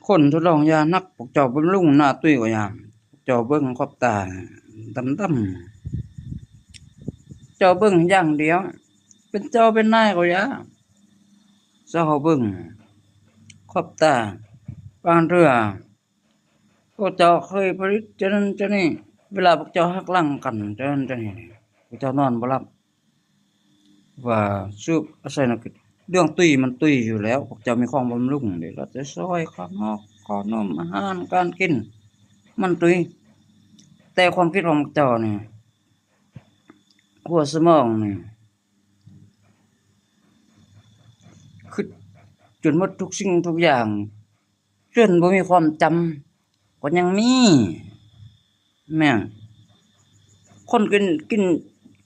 คนทดลองยานักพวกเจ้าบำรุงหน้าตุ้ยกว่ายามพวกเจ้าเบิ่งขอบตาดำๆเจ้าเบิ่งอย่างเดียวเป็นเจ้าเป็นนายก็ยาเจ้าเบิ่งขอบตาบางเทื่อพวกเจ้าเคยผลิตจันนั้นจันนี้เวลาพวกเจ้าหักหลังกันจันนั้นจันนี้พวกเจ้านอนบ่หลับว่าสูบอาศัยนักเรื่องตุ้ยมันตุ้ยอยู่แล้วพวกเจ้ามีของบำรุงเดี๋ยวเราจะซอยข้างนอกขอนมอาหารการกินมันตุ้ยแต่ความคิดของพวกเจ้านี่หัวสมองนี่คิดจนหมดทุกสิ่งทุกอย่างจนบ่มีความจำก็ยังมีแม่งคนกิน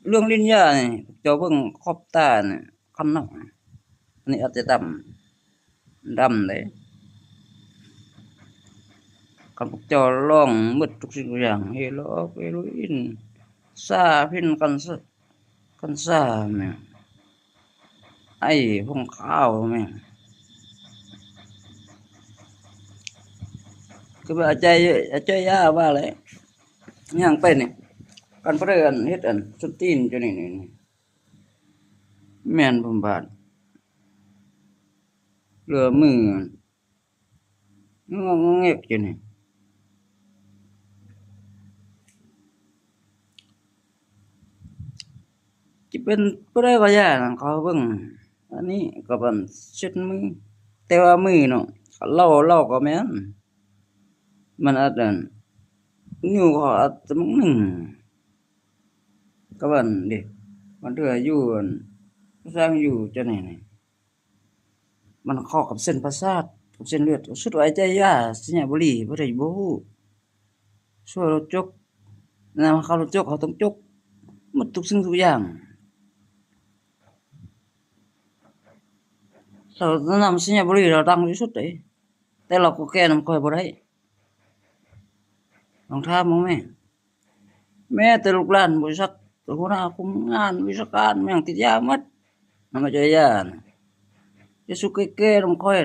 เรื่องลิ้นยานี่เจ้าเบิ่งขอบตานี่คำนอกอันนี้อาจจะดำเลยคันพวกเจ้าลองหมดทุกสิ่งทุกอย่างเฮโรเฮโรอีนซาพินกันซาแม่งไอ้พงข้าวแม่งคือว่าอาจารย์ยาว่าเลยย่างไปนี่กันเพื่อนเฮ็ดอันสุดตีนจังนี่แม่นบ่บาดเหลือมืองงเงกจังนี่สิเป็นผู้ใดก็ย่านเขาเบิ่งอันนี้ก็เพิ่นเช็ดมือแต่ว่ามือเนาะเราก็แม่นมันอาจจะนิ้วเขาอาจจะมึงหนึ่งก็เพิ่นเด้มันเทื่ออยู่อั่นสร้างอยู่จังนี่มันเข้ากับเส้นประสาทกับเส้นเลือดสุดว่าใจยาสัญญาบุหรี่บ่ได้บ่ฮู้ช่วยลดจกนะเขาลดจกเขาต้องจกหมดทุกสิ่งทุกอย่างเรานำสัญญาบุหรี่เราดังที่สุดเลยแต่เราก็แก้นำค่อยบ่ได้ลองถามมึงแม่แต่ลูกหลานบริษัทหัวหน้าคุมงานวิชาการแม่งติดยาหมดมันก็ใจยาน่ะจะสุกแก่ๆลงค่อย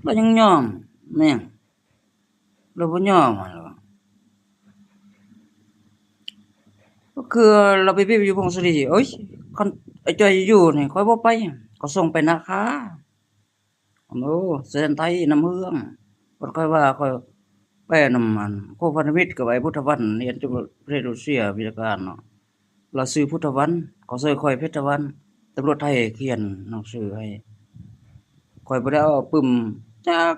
เรายังยอมแม่งเราบ่ยอมอะหรอกก็คือเราไปอยู่พงศรีเอ้ยคันไอ้จ้อยอยู่นี่ข้อยบ่ไปก็ส่งไปนาคาโอ้แสนไทยน้ำเฮืองเพิ่นค่อยว่าค่อยไปนำมันโคพันธมิตรกับไอ้พุทธวันเรียนอยู่ประเทศรัสเซียวิชาการเนาะเราซื้อพุทธวันเขาซื้อค่อยเพชรวันตำรวจไทยเขียนหนังสือให้ค่อยบ่ได้เอาปึ้มจัก